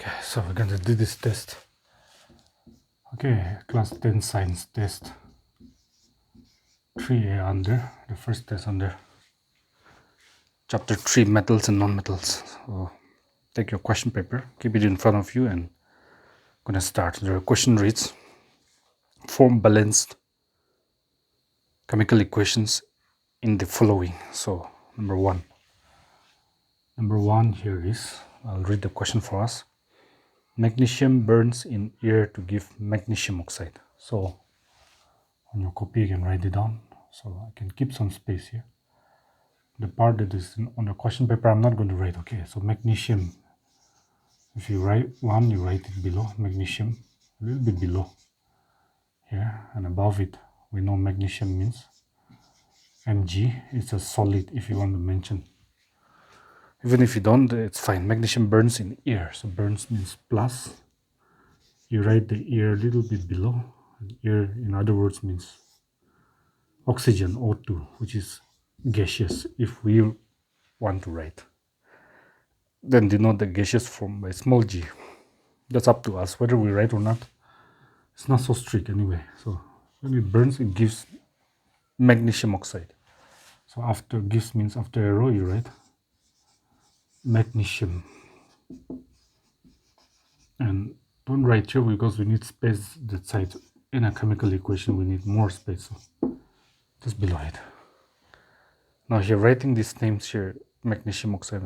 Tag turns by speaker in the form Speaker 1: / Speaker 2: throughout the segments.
Speaker 1: Okay, so we're going to do this test. Okay, class 10 science test 3A under, the first test under chapter 3, metals and non-metals. So take your question paper, keep it in front of you, and I'm going to start. The question reads, form balanced chemical equations in the following. So number one here is, I'll read the question for us. Magnesium burns in air to give magnesium oxide. So on your copy you can write it down, so I can keep some space here. The part that is on the question paper I'm not going to write. Okay, so magnesium, if you write 1, you write it below. Magnesium a little bit below here, and above it we know magnesium means Mg. It's a solid if you want to mention. Even if you don't, it's fine. Magnesium burns in air, so burns means plus. You write the air a little bit below. Air, in other words, means oxygen, O2, which is gaseous if we want to write. Then denote the gaseous form by small g. That's up to us whether we write or not. It's not so strict anyway. So when it burns, it gives magnesium oxide. So after gives means after a row you write magnesium. And don't write here because we need space that side. In a chemical equation we need more space, so just below it. Now here writing these names here, magnesium oxide,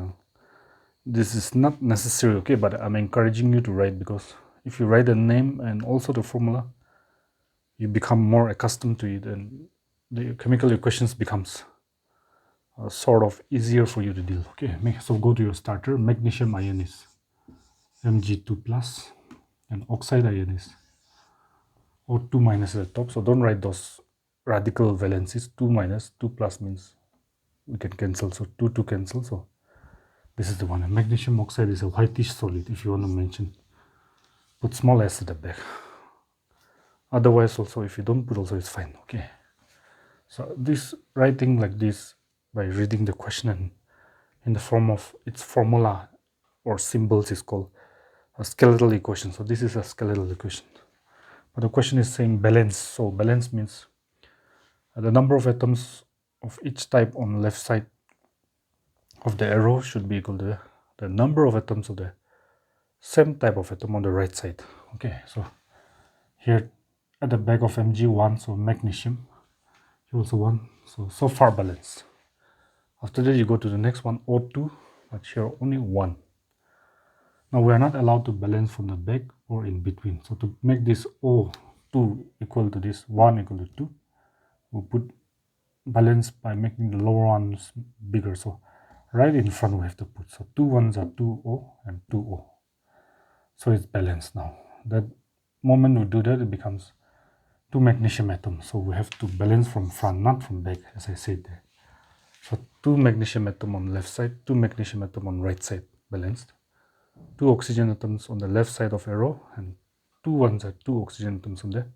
Speaker 1: this is not necessary, okay, but I'm encouraging you to write, because if you write the name and also the formula, you become more accustomed to it, and the chemical equations becomes sort of easier for you to deal. Okay, so go to your starter. Magnesium ion is Mg2 plus, and oxide ion is O2 minus at the top. So don't write those radical valencies. 2 minus 2 plus means we can cancel, so 2 to cancel. So this is the one. And magnesium oxide is a whitish solid. If you want to mention, put small s at the back. Otherwise also, if you don't put also, it's fine. Okay, so this writing like this by reading the question and in the form of its formula or symbols is called a skeletal equation. So this is a skeletal equation, but the question is saying balance. So balance means the number of atoms of each type on the left side of the arrow should be equal to the number of atoms of the same type of atom on the right side. Okay, so here at the back of Mg1, so magnesium, here also 1, so far balanced. After that you go to the next one, O2, but here only 1. Now we are not allowed to balance from the back or in between. So to make this O2 equal to this 1 equal to 2, we'll put balance by making the lower ones bigger. So right in front we have to put, so 2 ones are 2O and 2O. So it's balanced now. That moment we do that, it becomes 2 magnesium atoms. So we have to balance from front, not from back, as I said there. So 2 magnesium atoms on the left side, 2 magnesium atoms on the right side, balanced. 2 oxygen atoms on the left side of arrow, and 2 ones are 2 oxygen atoms on the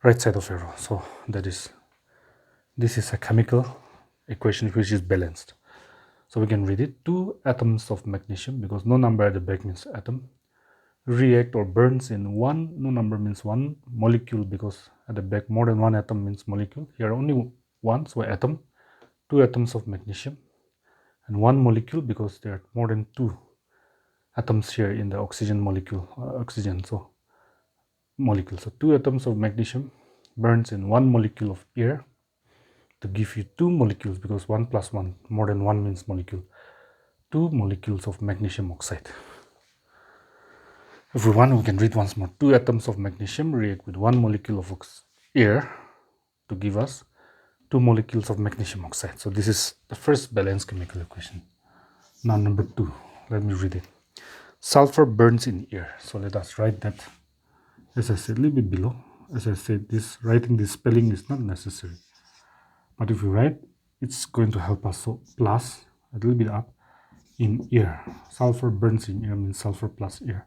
Speaker 1: right side of arrow. So this is a chemical equation which is balanced. So we can read it. 2 atoms of magnesium, because no number at the back means atom, react or burns in 1, no number means 1 molecule, because at the back more than 1 atom means molecule. Here only 1, so atom. 2 atoms of magnesium and 1 molecule, because there are more than 2 atoms here in the oxygen molecule, oxygen, so molecule. So 2 atoms of magnesium burns in 1 molecule of air to give you 2 molecules, because 1 plus 1, more than 1 means molecule. 2 molecules of magnesium oxide. If we want, we can read once more. 2 atoms of magnesium react with 1 molecule of air to give us 2 molecules of magnesium oxide. So this is the first balanced chemical equation. Now number 2, let me read it. Sulfur burns in air. So let us write that, as I said, a little bit below. As I said, writing this spelling is not necessary. But if we write, it's going to help us. So plus, a little bit up, in air. Sulfur burns in air means sulfur plus air.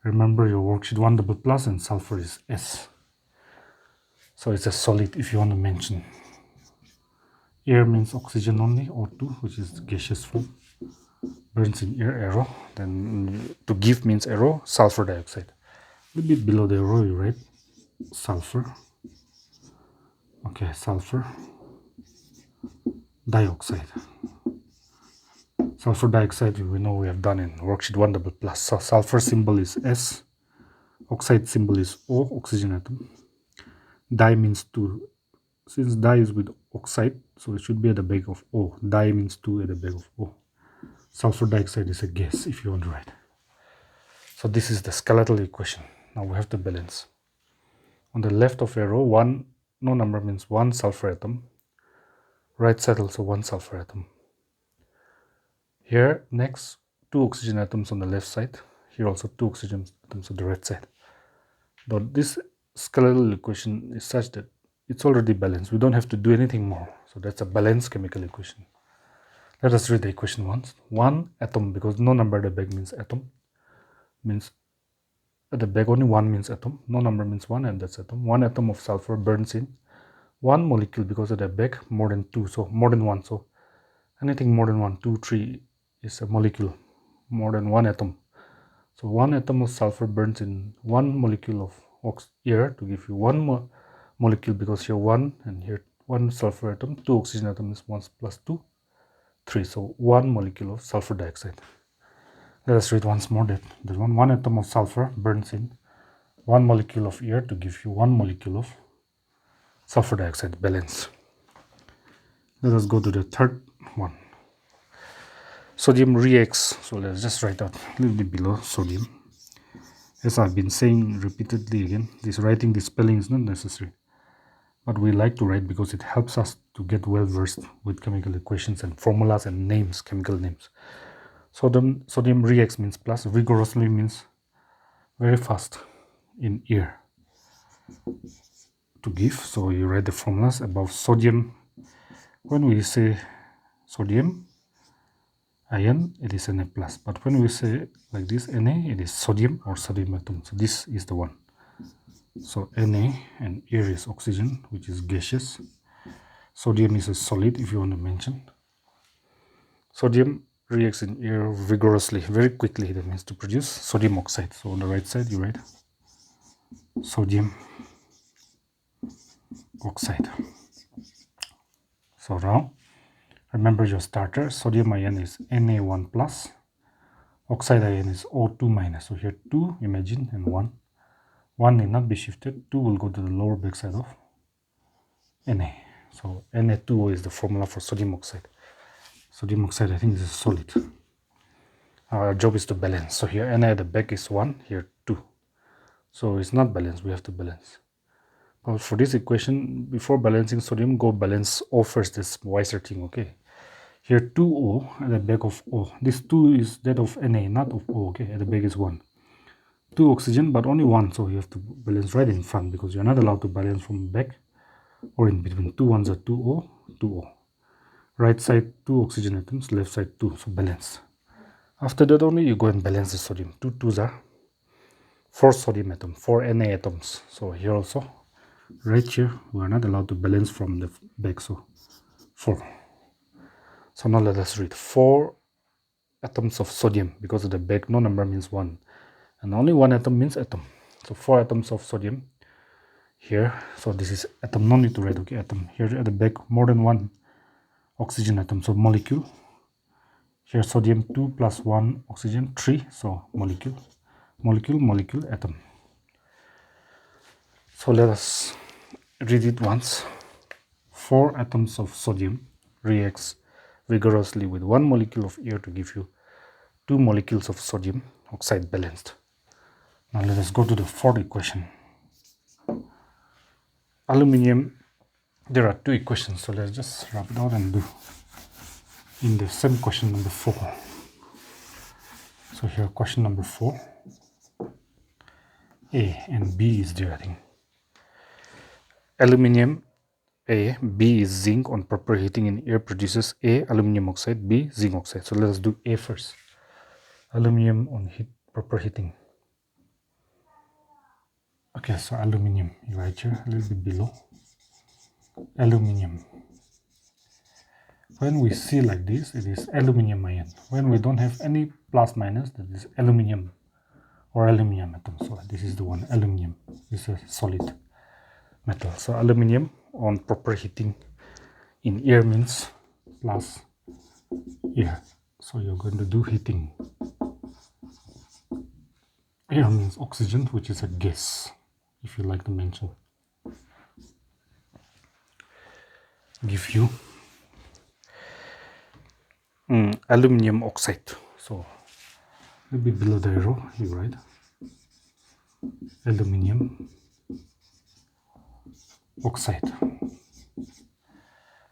Speaker 1: Remember your worksheet 1 double plus, and sulfur is S. So it's a solid if you want to mention. Air means oxygen only, O2, which is the gaseous form. burns in air, arrow. Then to give means arrow, sulfur dioxide. A little bit below the arrow you write sulfur. Okay, sulfur dioxide. Sulfur dioxide we know we have done in worksheet 1 double plus. So sulfur symbol is S, oxide symbol is O, oxygen atom. Di means 2. Since di is with oxide, so it should be at the back of O. Di means 2 at the back of O. Sulfur dioxide is a gas if you want to write. So this is the skeletal equation. Now we have to balance. On the left of arrow, 1, no number means 1 sulfur atom. Right side also 1 sulfur atom. Here next 2 oxygen atoms on the left side. Here also 2 oxygen atoms on the right side. Now this skeletal equation is such that it's already balanced. We don't have to do anything more. So that's a balanced chemical equation. Let us read the equation once. 1 atom, because no number at the back means atom. Means at the back only 1 means atom. No number means 1 and that's atom. 1 atom of sulfur burns in 1 molecule, because at the back more than 2. So more than 1. So anything more than 1, 2, 3 is a molecule. More than 1 atom. So 1 atom of sulfur burns in 1 molecule of air to give you 1 molecule, because here 1 and here 1 sulfur atom. 2 oxygen atom is 1 plus 2, 3. So 1 molecule of sulfur dioxide. Let us read once more that the 1 atom of sulfur burns in 1 molecule of air to give you 1 molecule of sulfur dioxide. Balance. Let us go to the third one. Sodium reacts. So let's just write out a little bit below sodium. As I've been saying repeatedly again, this writing, this spelling is not necessary. But we like to write because it helps us to get well versed with chemical equations and formulas and names, chemical names. Sodium reacts means plus, vigorously means very fast in air to give. So you write the formulas above sodium. When we say sodium ion, it is Na plus. But when we say like this Na, it is sodium or sodium atom. So this is the one. So Na and air is oxygen, which is gaseous. Sodium is a solid if you want to mention. Sodium reacts in air vigorously, very quickly. That means to produce sodium oxide. So on the right side you write sodium oxide. So now remember your starter. Sodium ion is Na1 plus, oxide ion is O2 minus. So here 2, imagine, and 1. 1 need not be shifted. 2 will go to the lower backside of Na. So Na2O is the formula for sodium oxide. Sodium oxide, I think, is a solid. Our job is to balance. So here Na at the back is 1, here 2. So it's not balanced, we have to balance. But for this equation, before balancing sodium, go balance O first. This wiser thing, okay? Here 2O at the back of O. This 2 is that of Na, not of O, okay? At the back is 1. 2 oxygen, but only 1, so you have to balance right in front because you're not allowed to balance from back or in between. 2 ones are 2O, 2O. Right side 2 oxygen atoms, left side 2, so balance. After that only you go and balance the sodium. 2 2s are 4 sodium atoms, 4 Na atoms. So here also, right here, we are not allowed to balance from the back, so 4. So now let us read 4 atoms of sodium, because of the back no number means 1 and only 1 atom means atom. So 4 atoms of sodium here. So this is atom, no need to write, okay? Atom. Here at the back more than 1 oxygen atom, so molecule. Here sodium 2 plus 1 oxygen 3, so molecule, molecule, molecule, atom. So let us read it once. 4 atoms of sodium reacts vigorously with 1 molecule of air to give you 2 molecules of sodium oxide balanced. Now let us go to the fourth equation. Aluminium, there are 2 equations, so let's just rub it out and do in the same question number 4. So here question number 4, A and B is there, I think. Aluminium A, B is zinc. On proper heating in air produces A, aluminium oxide, B, zinc oxide. So let us do A first. Aluminium on proper heating. Okay, so aluminium, you write here a little bit below. Aluminium. when we see like this, it is aluminium ion. When we don't have any plus minus, that is aluminium or aluminium atom. So this is the one, aluminium. This is a solid metal. So aluminium on proper heating in air means plus air. So you're going to do heating. Air means oxygen, which is a gas, if you like to mention. Give you aluminium oxide. So maybe below the arrow you write aluminium oxide.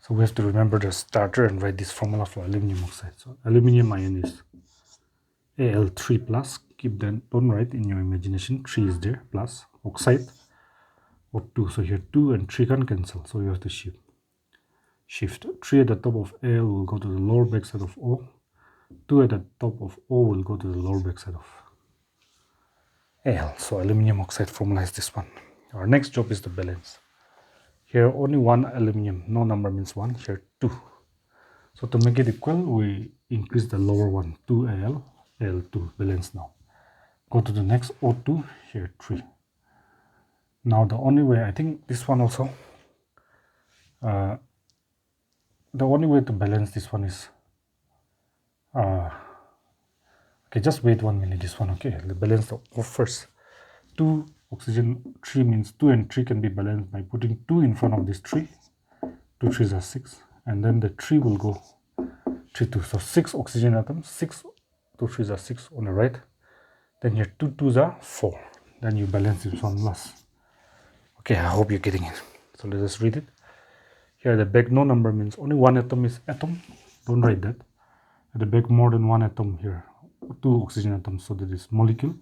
Speaker 1: So we have to remember the starter and write this formula for aluminium oxide. So aluminium ion is Al3 plus. Keep that, don't write in your imagination. 3 is there, plus oxide O2. So here 2 and 3 can cancel. So you have to shift. 3 at the top of Al will go to the lower backside of O. 2 at the top of O will go to the lower backside of Al. So aluminium oxide formula is this one. Our next job is the balance. Here only one aluminium, no number means 1. Here 2. So to make it equal, we increase the lower one, 2Al, Al2, balance now. Go to the next O2, here 3. Now the only way, I think this one also, the only way to balance this one is, okay, just wait 1 minute, this one, okay, let's balance the O first. 2 oxygen, 3 means 2 and 3 can be balanced by putting 2 in front of this 3. 2 3s are 6, and then the 3 will go 3 2. So 6 oxygen atoms, 6 2 3s are 6 on the right. Then here 2 2s are 4. Then you balance this one last. Okay, I hope you're getting it. So let us read it. Here at the back, no number means only one atom is atom. Don't write that. At the back, more than one atom here. 2 oxygen atoms, so that is molecule.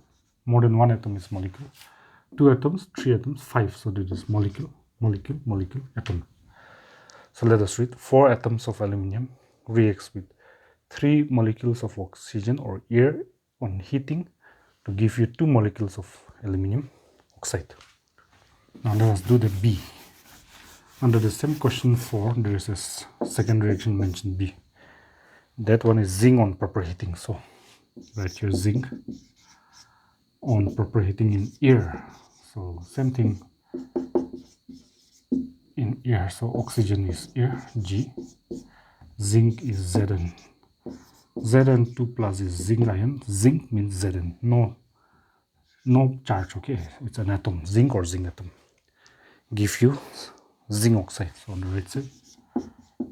Speaker 1: More than one atom is molecule. 2 atoms, 3 atoms, 5. So that is molecule, molecule, molecule, atom. So let us read. 4 atoms of aluminium reacts with 3 molecules of oxygen or air on heating to give you 2 molecules of aluminium oxide. Now let us do the B. Under the same question 4, there is a second reaction mentioned B. That one is zinc on proper heating. So write here zinc on proper heating in air. So same thing in air. So oxygen is air, G. Zinc is Zn. Zn2 plus is zinc ion. Zinc means Zn. No charge, okay? It's an atom, zinc or zinc atom. Give you zinc oxide. So on the right side,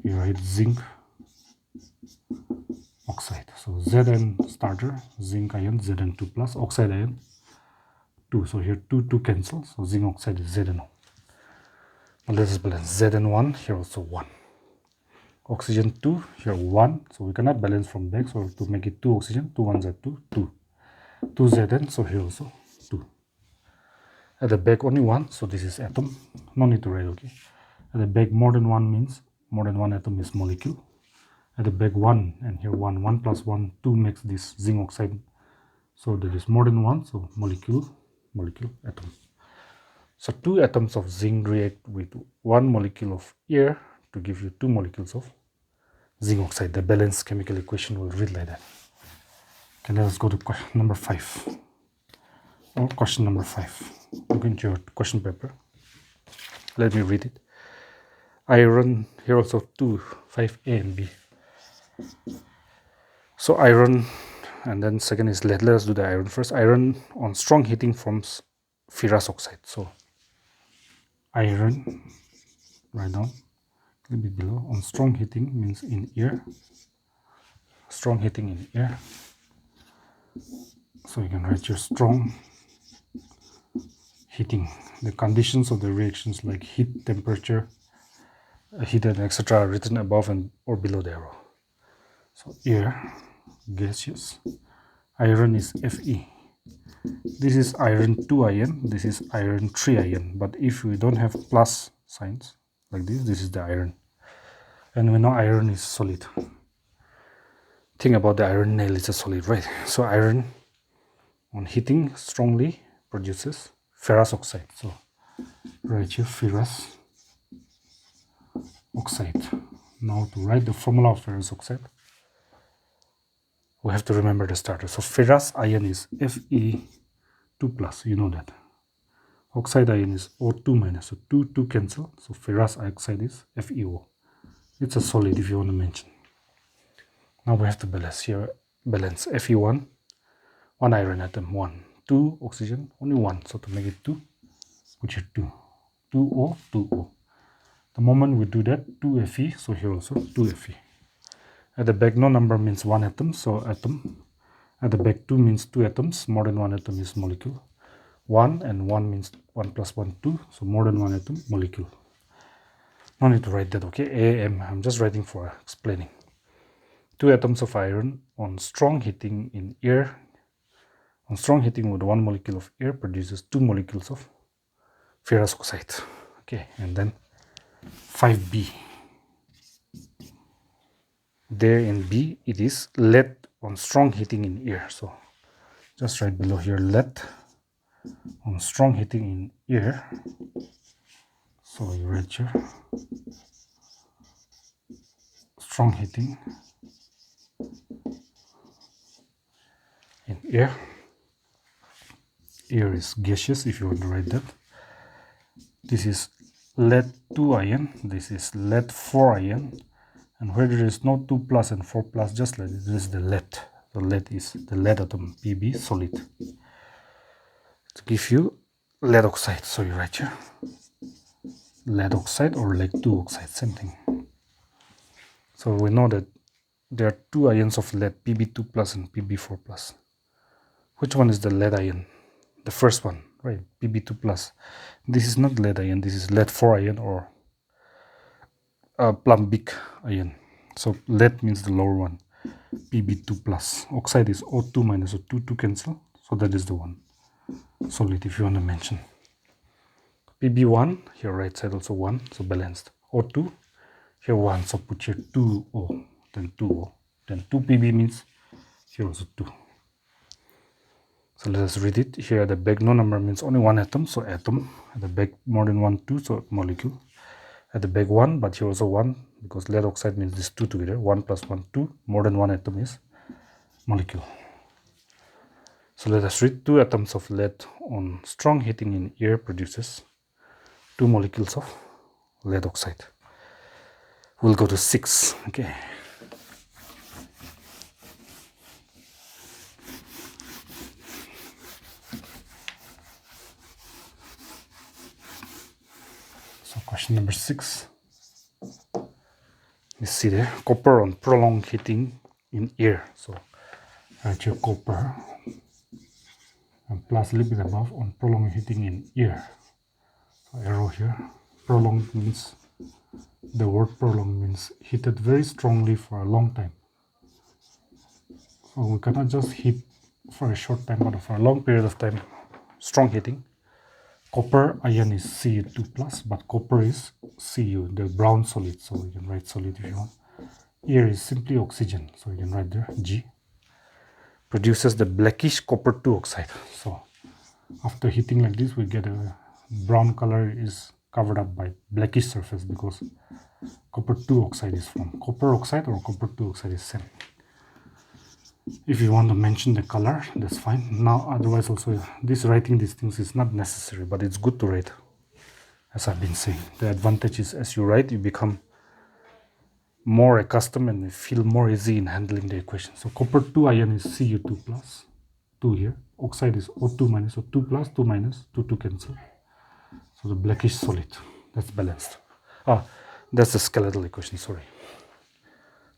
Speaker 1: you write zinc oxide. So Zn starter, zinc ion, Zn2 plus, oxide ion 2. So here 2 cancel. So zinc oxide is Zno. Now let us balance. Zn1, here also 1. Oxygen 2, here 1. So we cannot balance from back. So to make it 2 oxygen, 2 1s are 2, 2. 2 Zn, so here also 2. At the back only 1, so this is atom. No need to write, okay. At the back more than 1 means more than 1 atom is molecule. At the back 1 and here 1. 1 plus 1, 2 makes this zinc oxide. So there is more than 1, so molecule, molecule, atom. So 2 atoms of zinc react with 1 molecule of air to give you 2 molecules of zinc oxide. The balanced chemical equation will read like that. Okay, let us go to number 5. Or question number 5. Look into your question paper. Let me read it. Iron, here also 2, 5A and B. So iron, and then second is lead. Let us do the iron first. Iron on strong heating forms ferrous oxide. So iron, write down a little bit below. On strong heating means in air. Strong heating in air. So you can write your strong heating. The conditions of the reactions like heat, temperature, heat and etc. are written above and or below the arrow. So air, gaseous. Iron is Fe. This is iron 2 ion. This is iron 3 ion. But if we don't have plus signs like this is the iron. And we know iron is solid. Think about the iron nail, it's a solid, right? So iron on heating strongly produces ferrous oxide. So write here ferrous oxide. Now to write the formula of ferrous oxide, we have to remember the starter. So ferrous ion is Fe2+, you know that. Oxide ion is O2-, so 2 cancel, so ferrous oxide is FeO. It's a solid if you want to mention. Now we have to balance here. Balance Fe1, 1 iron atom, 1, 2 oxygen, only 1, so to make it 2, put here 2, 2O, 2O. The moment we do that, 2 Fe, so here also 2 Fe. At the back, no number means 1 atom, so atom. At the back, 2 means 2 atoms, more than 1 atom is molecule. 1 and 1 means 1 plus 1, 2, so more than 1 atom, molecule. No need to write that, okay? AM, I'm just writing for explaining. 2 atoms of iron on strong heating in air, on strong heating with 1 molecule of air produces 2 molecules of ferrous oxide. Okay, and then 5B. There in B, it is lead on strong heating in air. So just write below here, lead on strong heating in air. So you write here, strong heating in air. Air is gaseous if you want to write that. This is lead 2 ion, this is lead 4 ion, and where there is no 2 plus and 4 plus, just like this is the lead. The lead is the lead atom Pb solid. To give you lead oxide, so you write here lead oxide or lead 2 oxide, same thing. So we know that there are 2 ions of lead, Pb2 plus and Pb4 plus. Which one is the lead ion? The first one, right? Pb2 plus. This is not lead ion, this is lead 4 ion or plumbic ion. So lead means the lower one, Pb2 plus. Oxide is O2 minus, so 2 cancel, so that is the one. Solid if you want to mention. Pb1, here right side also 1, so balanced. O2, here 1, so put here 2O, then 2O. Then 2Pb means here also 2. So let us read it. Here at the back, no number means only 1 atom, so atom. At the back, more than 1, 2, so molecule. At the back 1, but here also 1, because lead oxide means these 2 together. 1 plus 1, 2, more than 1 atom is molecule. So let us read. 2 atoms of lead on strong heating in air produces 2 molecules of lead oxide. We'll go to 6, okay. So question number 6. You see there, copper on prolonged heating in air. So write your copper and plus a little bit above on prolonged heating in air. So arrow here. Prolonged means, the word prolonged means heated very strongly for a long time. So we cannot just heat for a short time, but for a long period of time. Strong heating. Copper ion is Cu2 plus, but copper is Cu, the brown solid, so you can write solid if you want. Air is simply oxygen, so you can write there G. Produces the blackish copper 2 oxide. So after heating like this, we get a brown color is covered up by blackish surface because copper 2 oxide is formed. Copper oxide or copper 2 oxide is same. If you want to mention the color, that's fine. Now, otherwise also, this writing these things is not necessary, but it's good to write, as I've been saying. The advantage is as you write, you become more accustomed and you feel more easy in handling the equation. So copper 2 ion is Cu2 plus, 2 here. Oxide is O2 minus, so 2 plus, 2 minus, 2 cancel. So the blackish solid, that's balanced. That's the skeletal equation, sorry.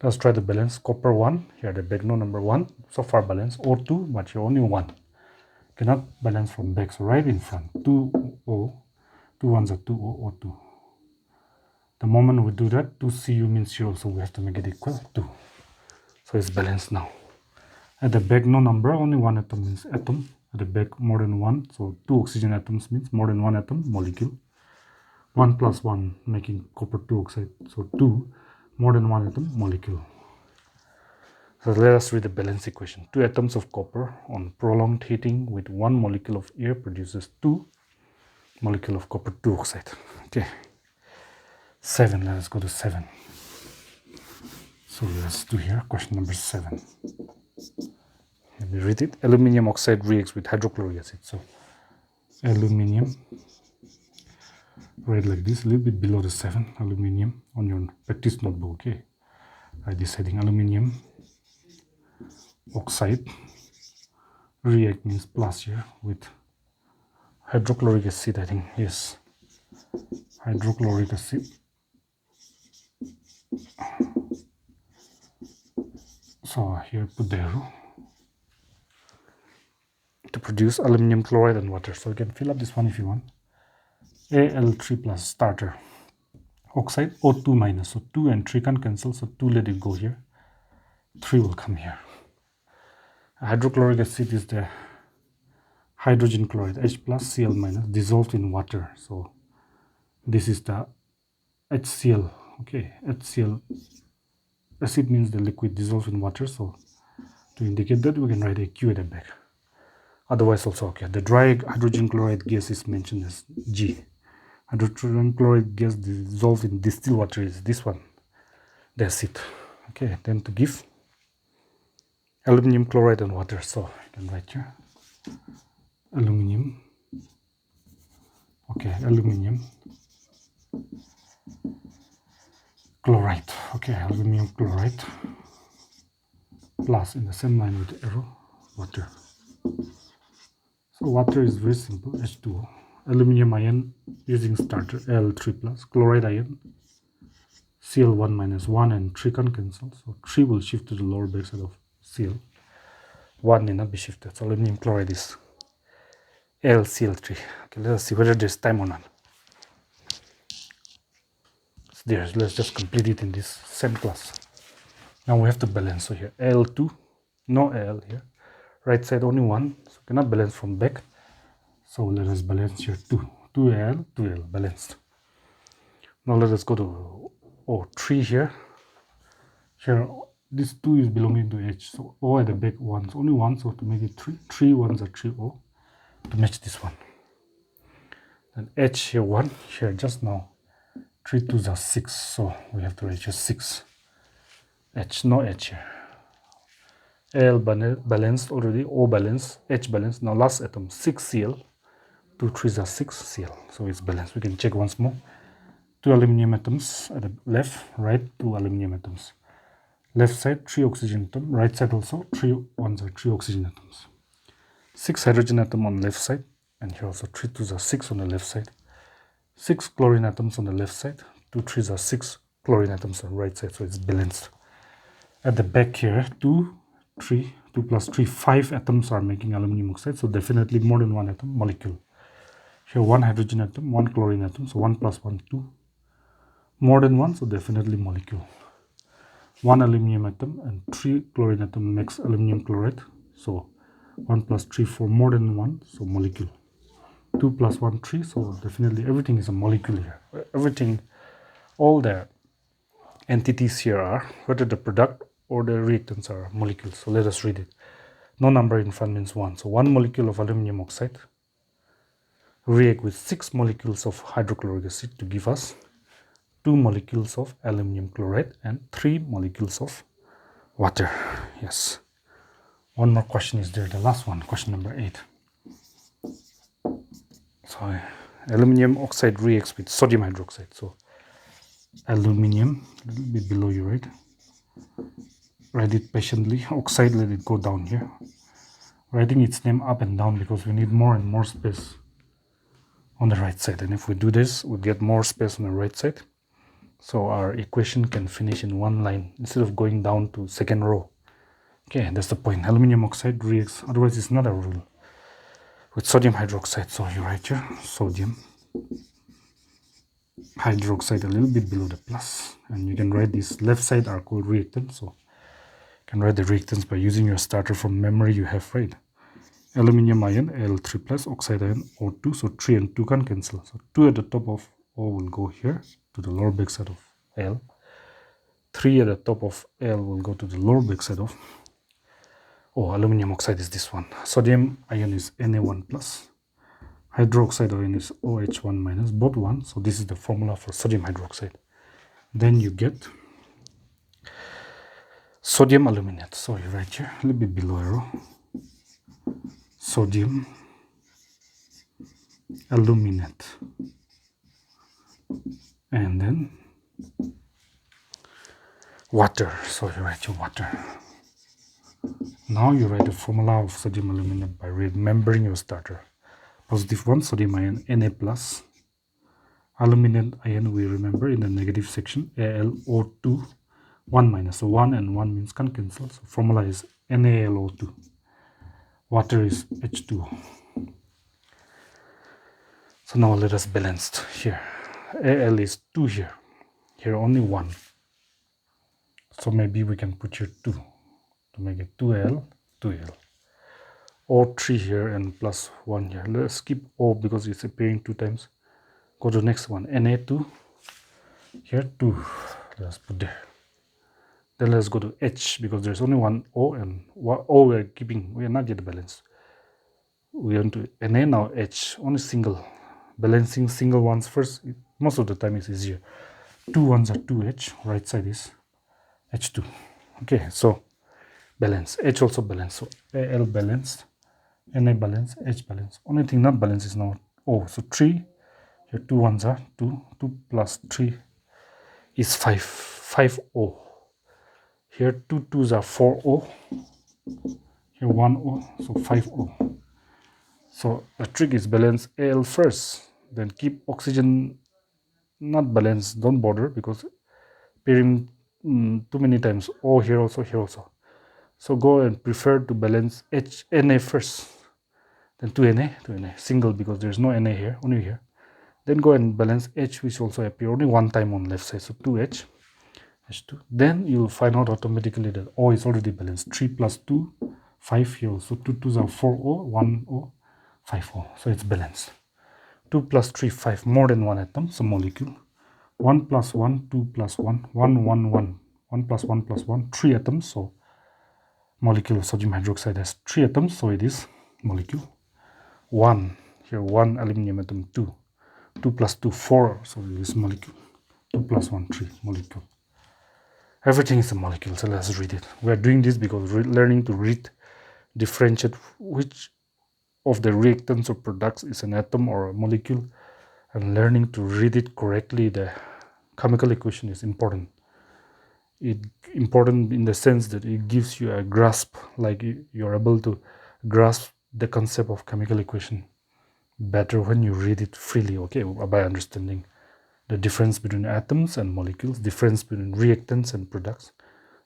Speaker 1: Let's try to balance. Copper 1, here the back no number 1, so far balanced. O2, but here only 1. Cannot balance from back, so right in front. 2O, 2 ones are 2O, O2. The moment we do that, 2Cu means here also we have to make it equal 2. So it's balanced now. At the back no number, only 1 atom means atom. At the back more than 1, so 2 oxygen atoms means more than 1 atom, molecule. 1 plus 1 making copper 2 oxide, so 2. More than 1 atom, molecule. So let us read the balance equation. 2 atoms of copper on prolonged heating with 1 molecule of air produces 2 molecule of copper 2 oxide. Okay. 7, let us go to 7. So let's do here question number 7. Let me read it. Aluminium oxide reacts with hydrochloric acid. So aluminium, write like this, a little bit below the 7. Aluminium on your practice notebook. Okay, write this heading: aluminium oxide react means plus here with hydrochloric acid. I think yes, hydrochloric acid. So here put the arrow to produce aluminum chloride and water. So you can fill up this one if you want. Al3 plus starter oxide O2 minus. So 2 and 3 can cancel. So 2 let it go here. 3 will come here. Hydrochloric acid is the hydrogen chloride H plus Cl minus dissolved in water. So this is the HCl. Okay, HCl acid means the liquid dissolved in water. So to indicate that, we can write a Q at the back. Otherwise also okay. The dry hydrogen chloride gas is mentioned as G. Hydrogen chloride gas dissolved in distilled water is this one. That's it. Okay, then to give aluminum chloride and water. So you can write here aluminum. Okay, aluminum chloride. Okay, aluminum chloride plus in the same line with the arrow water. So water is very simple, H2O. Aluminium ion using starter Al3 plus, chloride ion Cl1 minus 1 and 3 can cancel. So 3 will shift to the lower backside of Cl. 1 need not be shifted. So aluminum chloride is AlCl3. Okay, let us see whether there's time or not. It's there. Let's just complete it in this same class. Now we have to balance. So here Al2, no Al here. Right side only 1, so cannot balance from back. So let us balance here 2Al, 2L balanced. Now let us go to O3 here. Here this 2 is belonging to H, so O at the back 1, so only 1, so to make it 3, 3 ones are 3O to match this one. Then H here 1, here just now 3 2s are 6, so we have to write here 6. H, no H here. Al balanced already, O balanced, H balanced. Now last atom 6 Cl, 2 3s are 6 Cl, so it's balanced. We can check once more. 2 aluminum atoms at the left, right, 2 aluminum atoms. Left side 3 oxygen atom, right side also 3 ones are 3 oxygen atoms. 6 hydrogen atom on left side, and here also 3 2s are 6 on the left side. 6 chlorine atoms on the left side, 2 3s are 6 chlorine atoms on the right side, so it's balanced. At the back here 2 plus 3, 5 atoms are making aluminum oxide, so definitely more than 1 atom molecule. Here 1 hydrogen atom, 1 chlorine atom, so 1 plus 1 2. More than 1, so definitely molecule. 1 aluminum atom and 3 chlorine atom makes aluminum chloride, so 1 plus 3 4, more than 1, so molecule. 2 plus 1 3, so definitely everything is a molecule here. Everything, all the entities here are whether the product or the reactants are molecules. So let us read it. No number in front means 1. So 1 molecule of aluminum oxide react with 6 molecules of hydrochloric acid to give us 2 molecules of aluminum chloride and 3 molecules of water. Yes. One more question is there, the last one, question number 8. So aluminum oxide reacts with sodium hydroxide. So aluminum, a little bit below you, right? Write it patiently. Oxide, let it go down here. Writing its name up and down because we need more and more space on the right side. And if we do this, we get more space on the right side. So our equation can finish in one line instead of going down to second row. Okay, that's the point. Aluminum oxide reacts, otherwise it's not a rule, with sodium hydroxide. So you write here sodium hydroxide a little bit below the plus. And you can write this left side are called reactants. So you can write the reactants by using your starter from memory you have, right? Aluminium ion Al3 plus, oxide ion O2, so 3 and 2 can cancel. So 2 at the top of O will go here to the lower backside of L. 3 at the top of L will go to the lower backside of O. Aluminium oxide is this one. Sodium ion is Na1 plus. Hydroxide ion is OH1 minus, both 1. So this is the formula for sodium hydroxide. Then you get Sodium aluminate. Sorry, right here, a little bit below arrow. Sodium aluminate. And then water. So you write your water. Now you write the formula of sodium aluminate by remembering your starter. Positive 1, sodium ion Na plus. Aluminate ion we remember in the negative section, AlO2, 1 minus. So 1 and 1 means can't cancel. So formula is NaLO2. Water is H2O. So now let us balance here. Al is 2 here. Here only 1. So maybe we can put here 2 to make it 2Al, 2Al. O3 here and plus 1 here. Let's skip O because it's appearing 2 times. Go to the next one. Na2. Here 2. Let's put there. Then let's go to H because there's only one O and O we're keeping. We are not yet balanced. We want to Na now H. Only single. Balancing single ones first. Most of the time is easier. 2 ones are 2H. Right side is H2. Okay, so balance. H also balanced. So Al balanced. Na balanced. H balanced. Only thing not balanced is now O. So 3. Here 2 ones are 2. 2 plus 3 is 5. 5O. Here 2 2s are 4O. Here 1O. So 5O. So the trick is balance Al first. Then keep oxygen not balanced. Don't bother because pairing too many times. O here also, here also. So go and prefer to balance Na first. Then 2Na. Single because there's no Na here. Only here. Then go and balance H, which also appear only one time on left side. So 2H, H2. Then you'll find out automatically that O is already balanced. 3 plus 2, 5 here. So 2 2s are 4O, 1O, 5O. So it's balanced. 2 plus 3, 5. More than one atom. So molecule. 1 plus 1, 2 plus 1, 1, 1, 1. 1 plus 1 plus 1, 3 atoms. So molecule of sodium hydroxide has 3 atoms. So it is molecule. 1. Here 1 aluminium atom, 2. 2 plus 2, 4, so this molecule. 2 plus 1, 3, molecule. Everything is a molecule, so let's read it. We are doing this because we're learning to read, differentiate which of the reactants or products is an atom or a molecule, and learning to read it correctly, the chemical equation is important. It's important in the sense that it gives you a grasp, like you're able to grasp the concept of chemical equation better when you read it freely, okay, by understanding the difference between atoms and molecules, difference between reactants and products.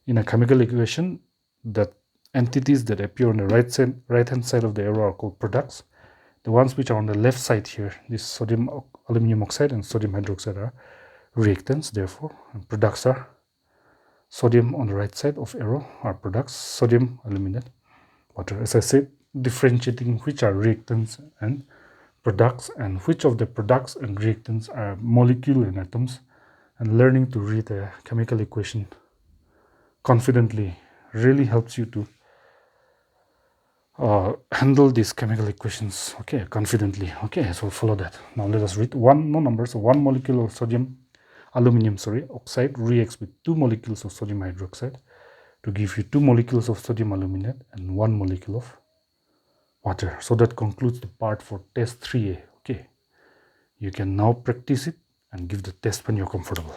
Speaker 1: In a chemical equation, the entities that appear on the right hand side of the arrow are called products. The ones which are on the left side here, this sodium aluminum oxide and sodium hydroxide, are reactants, therefore, and products are sodium on the right side of arrow are products, sodium aluminate, water. As I said, differentiating which are reactants and products and which of the products and reactants are molecule and atoms, and learning to read a chemical equation confidently really helps you to handle these chemical equations, okay, confidently. Okay, so follow that. Now let us read no numbers. So 1 molecule of sodium aluminum oxide reacts with 2 molecules of sodium hydroxide to give you 2 molecules of sodium aluminate and 1 molecule of water. So that concludes the part for test 3A. Okay, you can now practice it and give the test when you're comfortable.